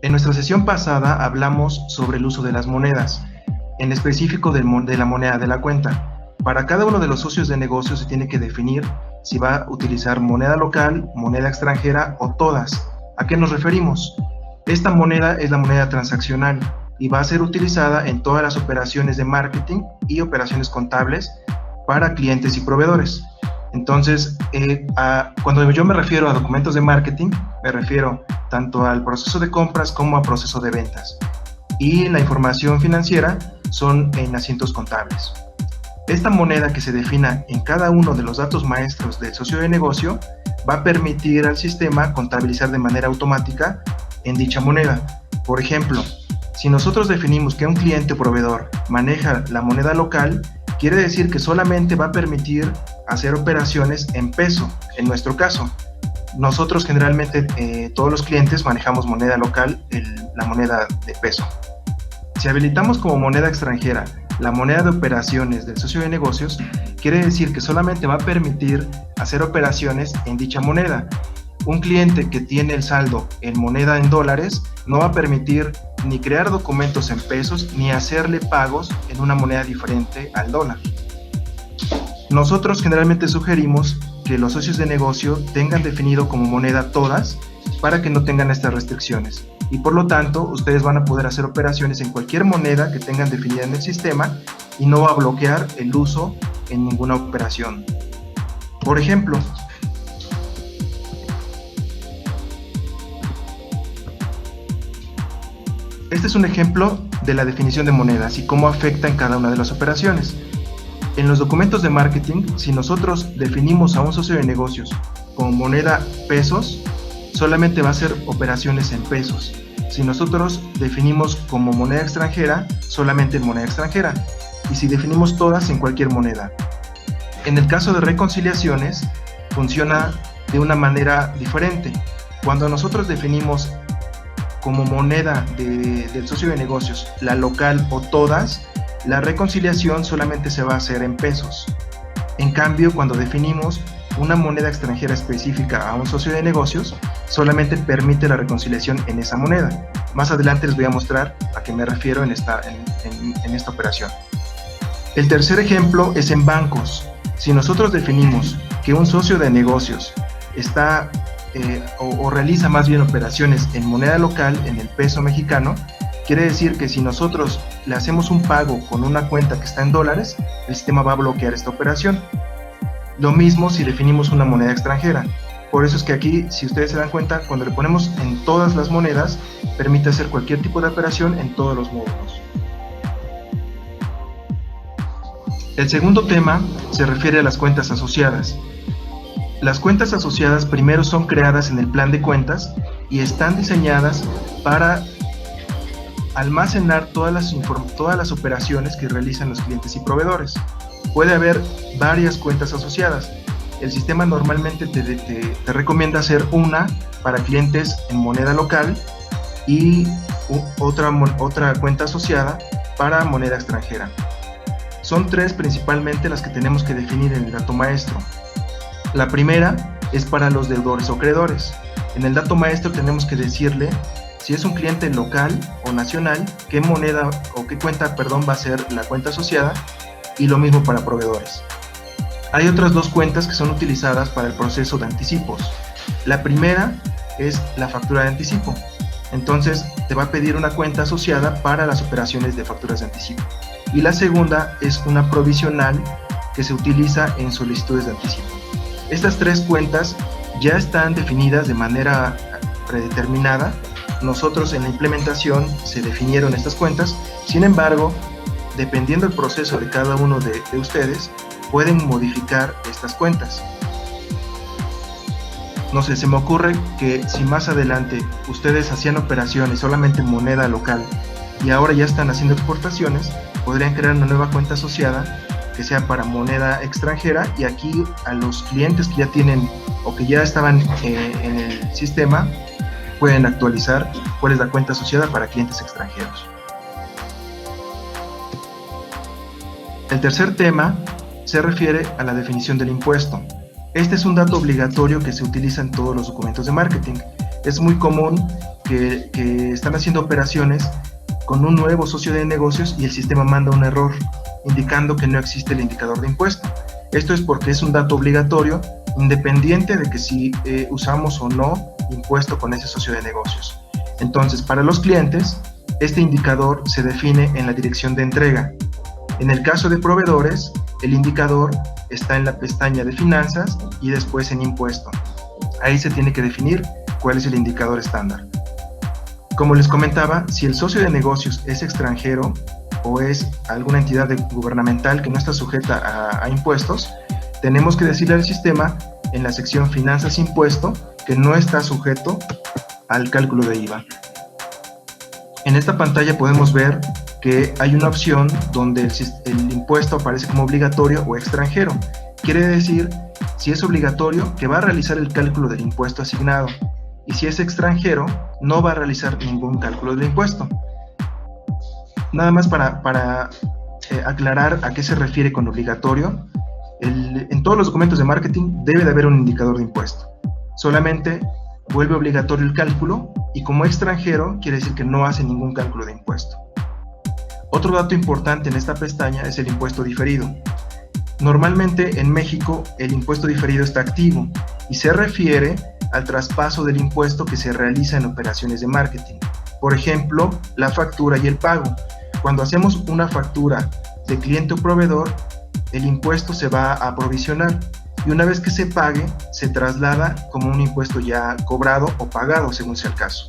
En nuestra sesión pasada hablamos sobre el uso de las monedas, en específico de la moneda de la cuenta. Para cada uno de los socios de negocio se tiene que definir si va a utilizar moneda local, moneda extranjera o todas. ¿A qué nos referimos? Esta moneda es la moneda transaccional y va a ser utilizada en todas las operaciones de marketing y operaciones contables para clientes y proveedores. Entonces, cuando yo me refiero a documentos de marketing, me refiero tanto al proceso de compras como al proceso de ventas. Y la información financiera son en asientos contables. Esta moneda que se defina en cada uno de los datos maestros del socio de negocio va a permitir al sistema contabilizar de manera automática en dicha moneda. Por ejemplo, si nosotros definimos que un cliente o proveedor maneja la moneda local, quiere decir que solamente va a permitir hacer operaciones en peso. En nuestro caso, nosotros generalmente todos los clientes manejamos moneda local, la moneda de peso. Si habilitamos como moneda extranjera la moneda de operaciones del socio de negocios, quiere decir que solamente va a permitir hacer operaciones en dicha moneda. Un cliente que tiene el saldo en moneda en dólares no va a permitir ni crear documentos en pesos ni hacerle pagos en una moneda diferente al dólar. Nosotros generalmente sugerimos que los socios de negocio tengan definido como moneda todas para que no tengan estas restricciones y por lo tanto ustedes van a poder hacer operaciones en cualquier moneda que tengan definida en el sistema y no va a bloquear el uso en ninguna operación. Por ejemplo, este es un ejemplo de la definición de monedas y cómo afecta en cada una de las operaciones. En los documentos de marketing, si nosotros definimos a un socio de negocios como moneda pesos, solamente va a hacer operaciones en pesos. Si nosotros definimos como moneda extranjera, solamente en moneda extranjera. Y si definimos todas, en cualquier moneda. En el caso de reconciliaciones, funciona de una manera diferente. Cuando nosotros definimos como moneda del socio de negocios la local o todas, la reconciliación solamente se va a hacer en pesos. En cambio, cuando definimos una moneda extranjera específica a un socio de negocios, solamente permite la reconciliación en esa moneda. Más adelante les voy a mostrar a qué me refiero en esta operación. El tercer ejemplo es en bancos. Si nosotros definimos que un socio de negocios está o realiza más bien operaciones en moneda local, en el peso mexicano, quiere decir que si nosotros le hacemos un pago con una cuenta que está en dólares, el sistema va a bloquear esta operación. Lo mismo si definimos una moneda extranjera. Por eso es que aquí, si ustedes se dan cuenta, cuando le ponemos en todas las monedas, permite hacer cualquier tipo de operación en todos los módulos. El segundo tema se refiere a las cuentas asociadas. Las cuentas asociadas primero son creadas en el plan de cuentas y están diseñadas para almacenar todas las operaciones que realizan los clientes y proveedores. Puede haber varias cuentas asociadas. El sistema normalmente te recomienda hacer una para clientes en moneda local y otra cuenta asociada para moneda extranjera. Son tres principalmente las que tenemos que definir en el dato maestro. La primera es para los deudores o acreedores. En el dato maestro tenemos que decirle si es un cliente local o nacional, qué moneda o qué cuenta, va a ser la cuenta asociada, y lo mismo para proveedores. Hay otras dos cuentas que son utilizadas para el proceso de anticipos. La primera es la factura de anticipo. Entonces te va a pedir una cuenta asociada para las operaciones de facturas de anticipo. Y la segunda es una provisional que se utiliza en solicitudes de anticipo. Estas tres cuentas ya están definidas de manera predeterminada. Nosotros en la implementación se definieron estas cuentas. Sin embargo, dependiendo del proceso de cada uno de ustedes, pueden modificar estas cuentas. No sé, se me ocurre que si más adelante ustedes hacían operaciones solamente en moneda local y ahora ya están haciendo exportaciones, podrían crear una nueva cuenta asociada que sea para moneda extranjera, y aquí a los clientes que ya tienen o que ya estaban en el sistema pueden actualizar cuál es la cuenta asociada para clientes extranjeros. El tercer tema se refiere a la definición del impuesto. Este es un dato obligatorio que se utiliza en todos los documentos de marketing. Es muy común que están haciendo operaciones con un nuevo socio de negocios y el sistema manda un error indicando que no existe el indicador de impuesto. Esto es porque es un dato obligatorio, independiente de que si usamos o no impuesto con ese socio de negocios. Entonces, para los clientes, este indicador se define en la dirección de entrega. En el caso de proveedores, el indicador está en la pestaña de finanzas y después en impuesto. Ahí se tiene que definir cuál es el indicador estándar. Como les comentaba, si el socio de negocios es extranjero o es alguna entidad gubernamental que no está sujeta a impuestos, tenemos que decirle al sistema en la sección Finanzas Impuesto que no está sujeto al cálculo de IVA. En esta pantalla podemos ver que hay una opción donde el impuesto aparece como obligatorio o extranjero. Quiere decir, si es obligatorio, que va a realizar el cálculo del impuesto asignado, y si es extranjero, no va a realizar ningún cálculo del impuesto. Nada más para aclarar a qué se refiere con obligatorio, en todos los documentos de marketing debe de haber un indicador de impuesto. Solamente vuelve obligatorio el cálculo, y como extranjero quiere decir que no hace ningún cálculo de impuesto. Otro dato importante en esta pestaña es el impuesto diferido. Normalmente en México el impuesto diferido está activo y se refiere al traspaso del impuesto que se realiza en operaciones de marketing. Por ejemplo, la factura y el pago. Cuando hacemos una factura de cliente o proveedor, el impuesto se va a provisionar y una vez que se pague, se traslada como un impuesto ya cobrado o pagado, según sea el caso.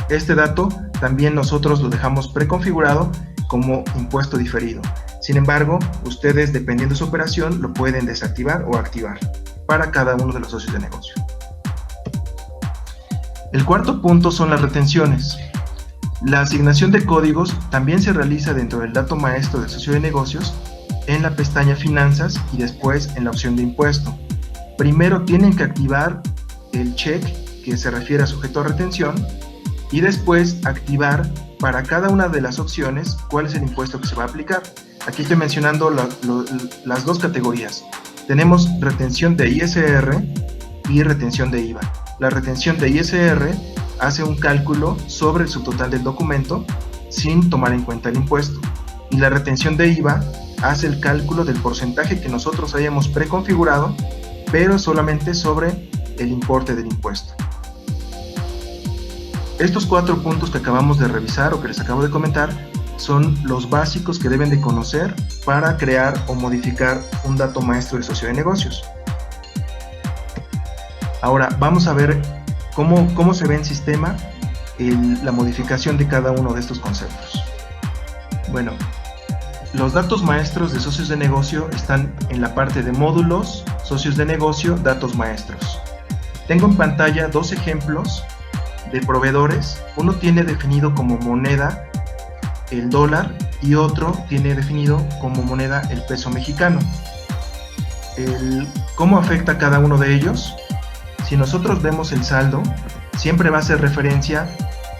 Este dato también nosotros lo dejamos preconfigurado como impuesto diferido. Sin embargo, ustedes, dependiendo de su operación, lo pueden desactivar o activar para cada uno de los socios de negocio. El cuarto punto son las retenciones. La asignación de códigos también se realiza dentro del dato maestro del socio de negocios en la pestaña Finanzas y después en la opción de impuesto. Primero tienen que activar el check que se refiere a sujeto a retención y después activar para cada una de las opciones cuál es el impuesto que se va a aplicar. Aquí estoy mencionando las dos categorías. Tenemos retención de ISR y retención de IVA. La retención de ISR hace un cálculo sobre el subtotal del documento sin tomar en cuenta el impuesto. Y la retención de IVA hace el cálculo del porcentaje que nosotros hayamos preconfigurado, pero solamente sobre el importe del impuesto. Estos 4 puntos que acabamos de revisar o que les acabo de comentar son los básicos que deben de conocer para crear o modificar un dato maestro de socio de negocios. Ahora vamos a ver cómo se ve en sistema la modificación de cada uno de estos conceptos. Bueno, los datos maestros de socios de negocio están en la parte de módulos, socios de negocio, datos maestros. Tengo en pantalla 2 ejemplos de proveedores. Uno tiene definido como moneda el dólar y otro tiene definido como moneda el peso mexicano. ¿Cómo afecta cada uno de ellos? Si nosotros vemos el saldo, siempre va a hacer referencia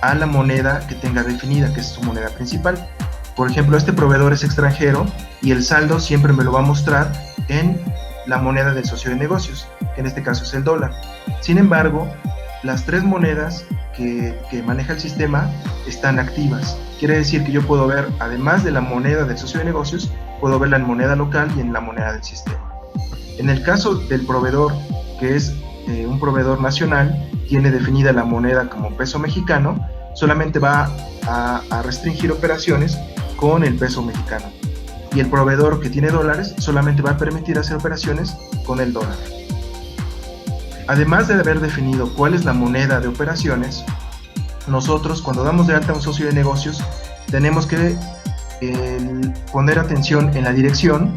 a la moneda que tenga definida, que es su moneda principal. Por ejemplo, este proveedor es extranjero y el saldo siempre me lo va a mostrar en la moneda del socio de negocios, que en este caso es el dólar. Sin embargo, las 3 monedas que maneja el sistema están activas. Quiere decir que yo puedo ver, además de la moneda del socio de negocios, puedo verla en moneda local y en la moneda del sistema. En el caso del proveedor, que es un proveedor nacional, tiene definida la moneda como peso mexicano, solamente va a restringir operaciones con el peso mexicano. Y el proveedor que tiene dólares solamente va a permitir hacer operaciones con el dólar. Además de haber definido cuál es la moneda de operaciones, nosotros cuando damos de alta a un socio de negocios tenemos que poner atención en la dirección,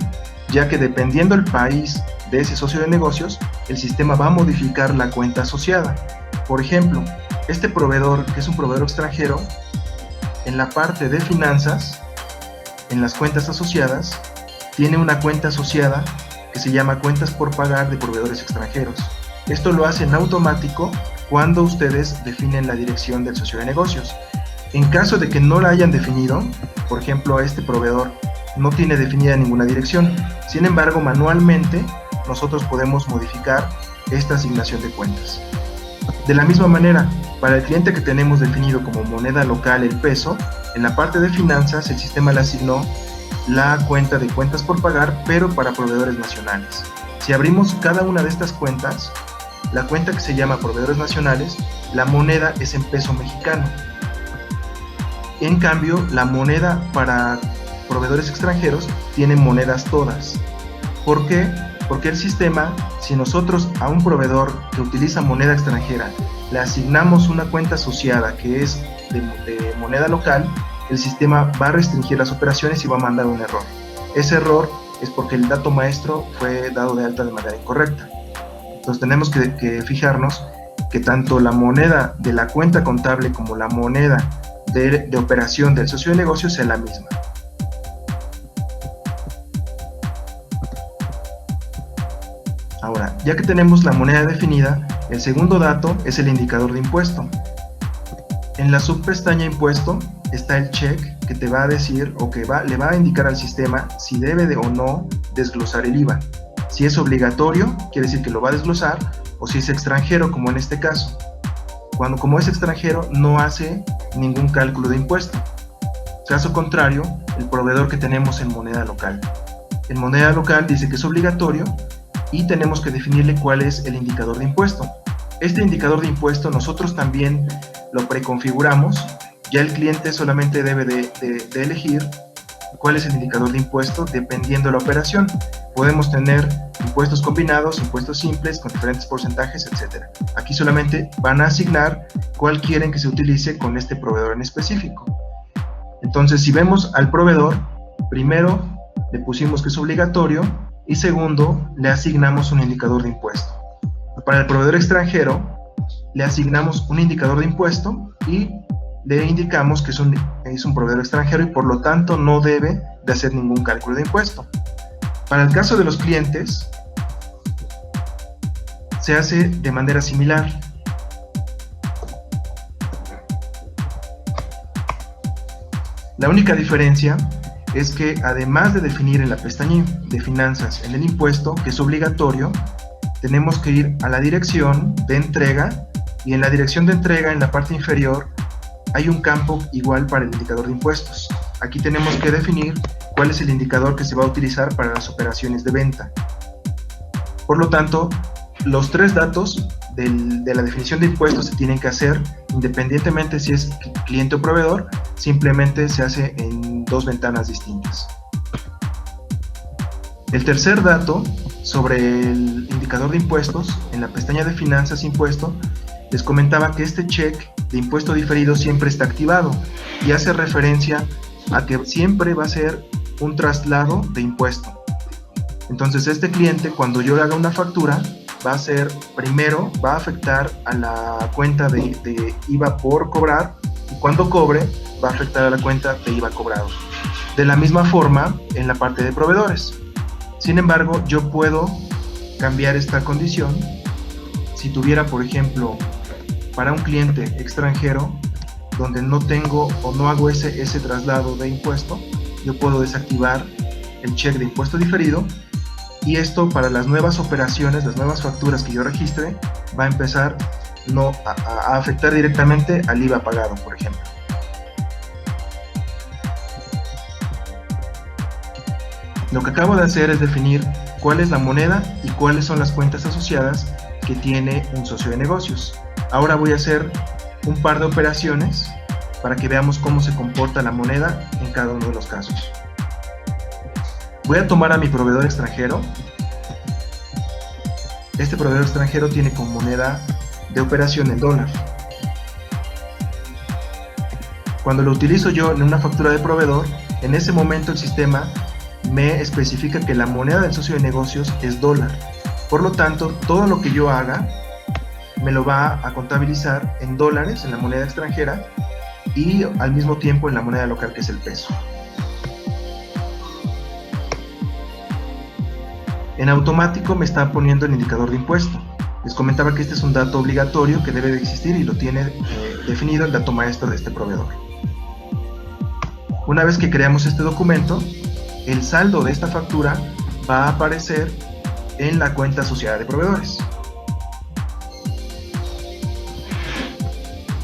ya que dependiendo del país de ese socio de negocios, el sistema va a modificar la cuenta asociada. Por ejemplo, este proveedor, que es un proveedor extranjero, en la parte de finanzas, en las cuentas asociadas, tiene una cuenta asociada que se llama cuentas por pagar de proveedores extranjeros. Esto lo hace en automático cuando ustedes definen la dirección del socio de negocios. En caso de que no la hayan definido, por ejemplo, este proveedor no tiene definida ninguna dirección. Sin embargo, manualmente nosotros podemos modificar esta asignación de cuentas. De la misma manera, Para el cliente que tenemos definido como moneda local el peso, en la parte de finanzas el sistema le asignó la cuenta de cuentas por pagar, pero para proveedores nacionales. Si abrimos cada una de estas cuentas, la cuenta que se llama proveedores nacionales, la moneda es en peso mexicano. En cambio, la moneda para proveedores extranjeros tiene monedas todas. ¿Por qué? Porque el sistema, si nosotros a un proveedor que utiliza moneda extranjera le asignamos una cuenta asociada que es de moneda local, el sistema va a restringir las operaciones y va a mandar un error. Ese error es porque el dato maestro fue dado de alta de manera incorrecta. Entonces tenemos que fijarnos que tanto la moneda de la cuenta contable como la moneda de operación del socio de negocio sea la misma. Ahora, ya que tenemos la moneda definida, el segundo dato es el indicador de impuesto. En la subpestaña impuesto está el check que te va a decir o que le va a indicar al sistema si debe o no desglosar el IVA. Si es obligatorio, quiere decir que lo va a desglosar, o si es extranjero, como en este caso. Como es extranjero, no hace ningún cálculo de impuesto. Caso contrario, el proveedor que tenemos en moneda local. En moneda local dice que es obligatorio y tenemos que definirle cuál es el indicador de impuesto. Este indicador de impuesto nosotros también lo preconfiguramos. Ya el cliente solamente debe de elegir cuál es el indicador de impuesto dependiendo de la operación. Podemos tener impuestos combinados, impuestos simples con diferentes porcentajes, etc. Aquí solamente van a asignar cuál quieren que se utilice con este proveedor en específico. Entonces, si vemos al proveedor, primero le pusimos que es obligatorio y segundo le asignamos un indicador de impuesto. Para el proveedor extranjero le asignamos un indicador de impuesto y le indicamos que es un proveedor extranjero y por lo tanto no debe de hacer ningún cálculo de impuesto. Para el caso de los clientes, se hace de manera similar. La única diferencia es que además de definir en la pestaña de finanzas en el impuesto, que es obligatorio, tenemos que ir a la dirección de entrega y en la dirección de entrega en la parte inferior hay un campo igual para el indicador de impuestos. Aquí tenemos que definir cuál es el indicador que se va a utilizar para las operaciones de venta. Por lo tanto, los tres datos de la definición de impuestos se tienen que hacer independientemente si es cliente o proveedor, simplemente se hace en dos ventanas distintas. El tercer dato sobre el indicador de impuestos, en la pestaña de finanzas impuesto, les comentaba que este check de impuesto diferido siempre está activado y hace referencia a que siempre va a ser un traslado de impuesto. Entonces este cliente, cuando yo le haga una factura, va a ser, primero va a afectar a la cuenta de IVA por cobrar y cuando cobre va a afectar a la cuenta de IVA cobrado. De la misma forma en la parte de proveedores. Sin embargo, yo puedo cambiar esta condición si tuviera, por ejemplo, para un cliente extranjero donde no tengo o no hago ese traslado de impuesto, yo puedo desactivar el check de impuesto diferido y esto para las nuevas operaciones, las nuevas facturas que yo registre, va a empezar a afectar directamente al IVA pagado, por ejemplo. Lo que acabo de hacer es definir cuál es la moneda y cuáles son las cuentas asociadas que tiene un socio de negocios. Ahora voy a hacer un par de operaciones para que veamos cómo se comporta la moneda en cada uno de los casos. Voy a tomar a mi proveedor extranjero. Este proveedor extranjero tiene como moneda de operación el dólar. Cuando lo utilizo yo en una factura de proveedor, en ese momento el sistema me especifica que la moneda del socio de negocios es dólar. Por lo tanto, todo lo que yo haga me lo va a contabilizar en dólares, en la moneda extranjera, y al mismo tiempo en la moneda local, que es el peso. En automático me está poniendo el indicador de impuesto. Les comentaba que este es un dato obligatorio que debe de existir y lo tiene definido el dato maestro de este proveedor. Una vez que creamos este documento, el saldo de esta factura va a aparecer en la cuenta asociada de proveedores.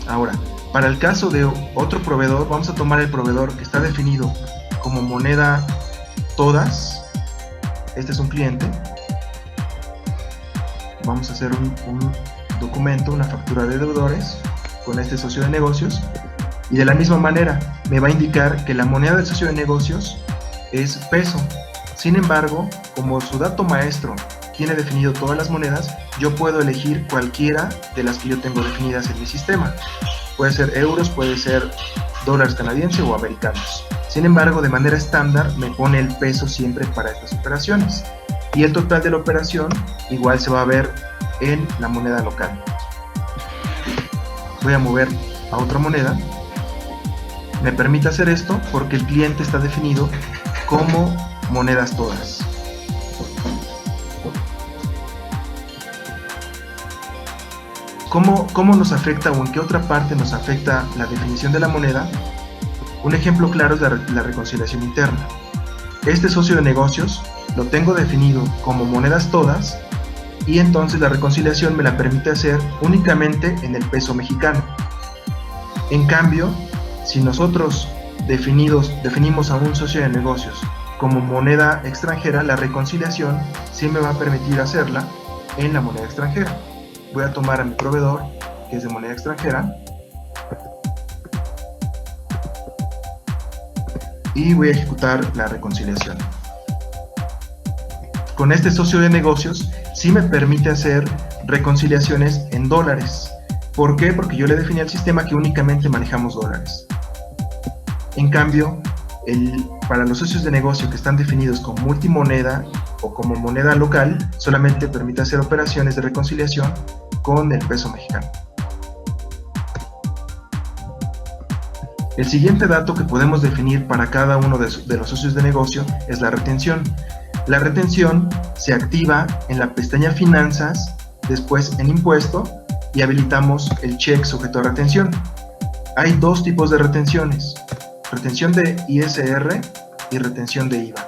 Ahora, para el caso de otro proveedor, vamos a tomar el proveedor que está definido como moneda todas. Este es un cliente. Vamos a hacer un documento, una factura de deudores con este socio de negocios, y de la misma manera me va a indicar que la moneda del socio de negocios es peso. Sin embargo, como su dato maestro tiene definido todas las monedas, yo puedo elegir cualquiera de las que yo tengo definidas en mi sistema. Puede ser euros, puede ser dólares canadienses o americanos. Sin embargo, de manera estándar me pone el peso siempre para estas operaciones, y el total de la operación igual se va a ver en la moneda local. Voy a mover a otra moneda. Me permite hacer esto porque el cliente está definido como monedas todas. ¿Cómo nos afecta o en qué otra parte nos afecta la definición de la moneda? Un ejemplo claro es la reconciliación interna. Este socio de negocios lo tengo definido como monedas todas, y entonces la reconciliación me la permite hacer únicamente en el peso mexicano. En cambio, si nosotros definimos a un socio de negocios como moneda extranjera, la reconciliación sí me va a permitir hacerla en la moneda extranjera. Voy a tomar a mi proveedor, que es de moneda extranjera, y voy a ejecutar la reconciliación. Con este socio de negocios sí me permite hacer reconciliaciones en dólares. ¿Por qué? Porque yo le definí al sistema que únicamente manejamos dólares. En cambio, para los socios de negocio que están definidos como multimoneda o como moneda local, solamente permite hacer operaciones de reconciliación con el peso mexicano. El siguiente dato que podemos definir para cada uno de los socios de negocio es la retención. La retención se activa en la pestaña Finanzas, después en Impuesto, y habilitamos el check sujeto a retención. Hay dos tipos de retenciones: retención de ISR y retención de IVA.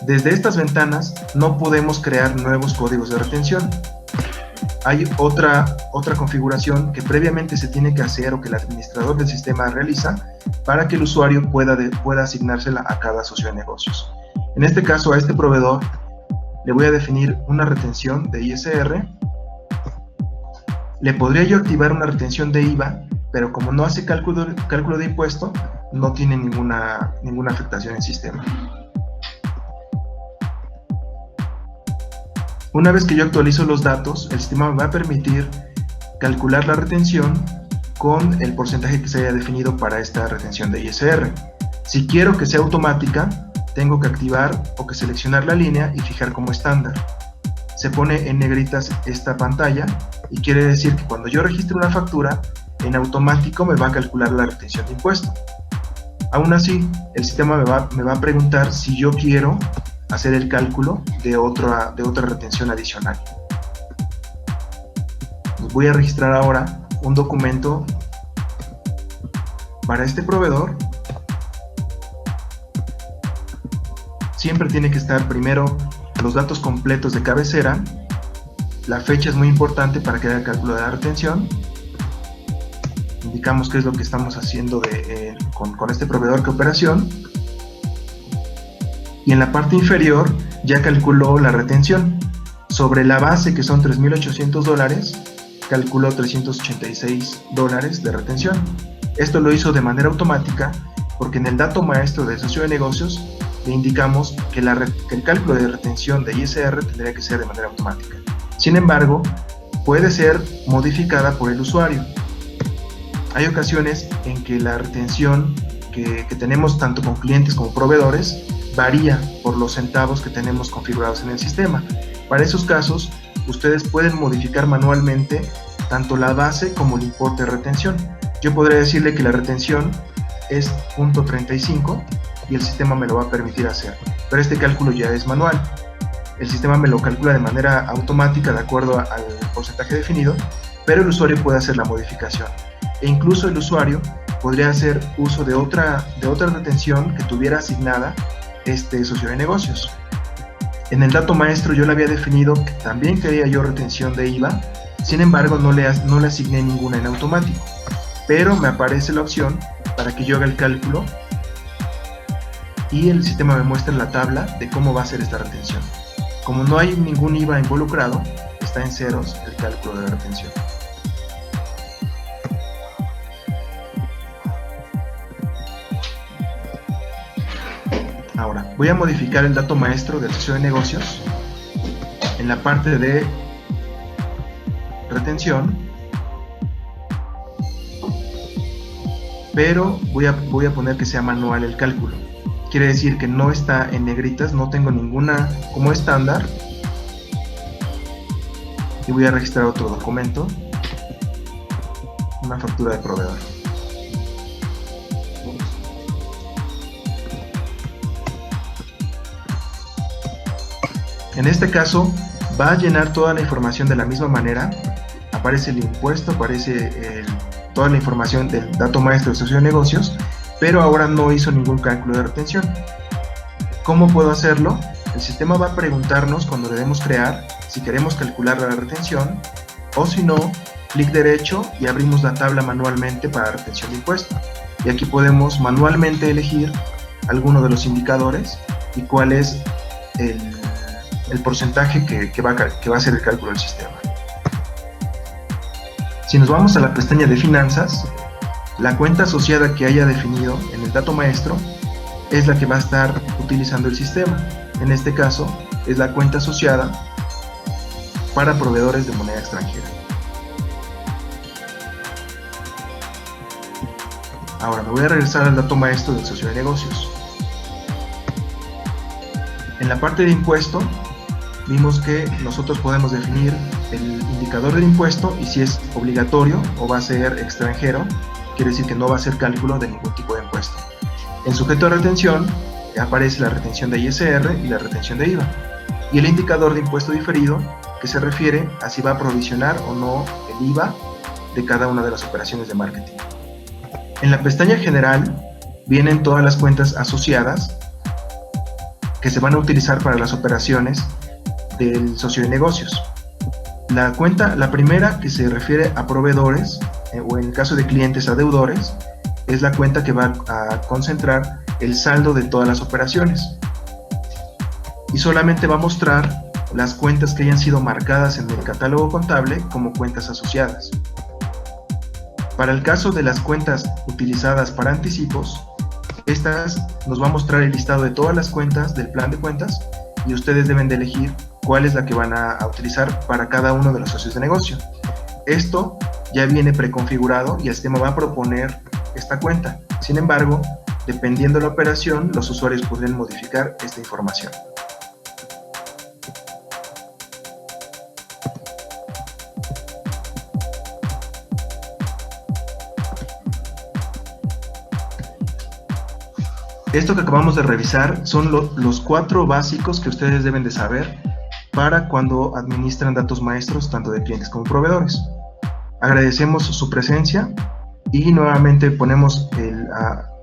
Desde estas ventanas no podemos crear nuevos códigos de retención. Hay otra configuración que previamente se tiene que hacer o que el administrador del sistema realiza para que el usuario pueda asignársela a cada socio de negocios. En este caso, a este proveedor le voy a definir una retención de ISR. Le podría yo activar una retención de IVA, pero como no hace cálculo de impuesto, no tiene ninguna afectación en el sistema. Una vez que yo actualizo los datos, el sistema me va a permitir calcular la retención con el porcentaje que se haya definido para esta retención de ISR. Si quiero que sea automática, tengo que activar o que seleccionar la línea y fijar como estándar. Se pone en negritas esta pantalla y quiere decir que cuando yo registre una factura, en automático me va a calcular la retención de impuesto. Aún así, el sistema me va a preguntar si yo quiero hacer el cálculo de otra retención adicional. Voy a registrar ahora un documento para este proveedor. Siempre tiene que estar primero los datos completos de cabecera. La fecha es muy importante para que haga el cálculo de la retención. Indicamos qué es lo que estamos haciendo con este proveedor, qué operación. Y en la parte inferior ya calculó la retención. Sobre la base, que son $3,800, calculó $386 de retención. Esto lo hizo de manera automática porque en el dato maestro del socio de negocios le indicamos que el cálculo de retención de ISR tendría que ser de manera automática. Sin embargo, puede ser modificada por el usuario. Hay ocasiones en que la retención que tenemos tanto con clientes como proveedores varía por los centavos que tenemos configurados en el sistema. Para esos casos, ustedes pueden modificar manualmente tanto la base como el importe de retención. Yo podría decirle que la retención es 0.35 y el sistema me lo va a permitir hacer, pero este cálculo ya es manual. El sistema me lo calcula de manera automática de acuerdo al porcentaje definido, pero el usuario puede hacer la modificación, e incluso el usuario podría hacer uso de otra retención que tuviera asignada este socio de negocios. En el dato maestro yo le había definido que también quería yo retención de IVA, sin embargo no le asigné ninguna en automático. pero me aparece la opción para que yo haga el cálculo y el sistema me muestra la tabla de cómo va a ser esta retención. Como no hay ningún IVA involucrado, está en ceros el cálculo de la retención. Ahora, voy a modificar el dato maestro del socio de negocios en la parte de retención, pero voy a poner que sea manual el cálculo. Quiere decir que no está en negritas, no tengo ninguna como estándar. Y voy a registrar otro documento, una factura de proveedor. En este caso va a llenar toda la información de la misma manera. Aparece el impuesto, aparece toda la información del dato maestro del socio de negocios, pero ahora no hizo ningún cálculo de retención. ¿Cómo puedo hacerlo? El sistema va a preguntarnos cuando le demos crear si queremos calcular la retención, o si no, clic derecho y abrimos la tabla manualmente para retención de impuesto. Y aquí podemos manualmente elegir alguno de los indicadores y cuál es el porcentaje que va a hacer el cálculo del sistema. Si nos vamos a la pestaña de finanzas, la cuenta asociada que haya definido en el dato maestro es la que va a estar utilizando el sistema. En este caso es la cuenta asociada para proveedores de moneda extranjera. Ahora me voy a regresar al dato maestro del socio de negocios. En la parte de impuesto vimos que nosotros podemos definir el indicador del impuesto y si es obligatorio o va a ser extranjero, quiere decir que no va a hacer cálculo de ningún tipo de impuesto. En sujeto de retención aparece la retención de ISR y la retención de IVA, y el indicador de impuesto diferido, que se refiere a si va a provisionar o no el IVA de cada una de las operaciones de marketing. En la pestaña general vienen todas las cuentas asociadas que se van a utilizar para las operaciones del socio de negocios. La primera, que se refiere a proveedores, o en el caso de clientes a deudores, es la cuenta que va a concentrar el saldo de todas las operaciones y solamente va a mostrar las cuentas que hayan sido marcadas en el catálogo contable como cuentas asociadas. Para el caso de las cuentas utilizadas para anticipos, estas nos va a mostrar el listado de todas las cuentas del plan de cuentas y ustedes deben de elegir cuál es la que van a utilizar para cada uno de los socios de negocio. Esto ya viene preconfigurado y el sistema va a proponer esta cuenta. Sin embargo, dependiendo de la operación, los usuarios podrían modificar esta información. Esto que acabamos de revisar son los 4 básicos que ustedes deben de saber para cuando administran datos maestros tanto de clientes como proveedores. Agradecemos su presencia y nuevamente ponemos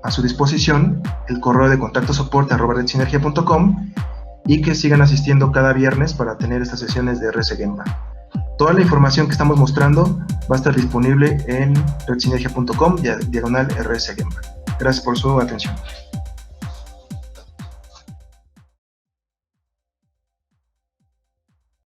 a su disposición el correo de contacto soporte@redsinergia.com y que sigan asistiendo cada viernes para tener estas sesiones de RS Gemba. Toda la información que estamos mostrando va a estar disponible en redsinergia.com/RS Gemba. Gracias por su atención.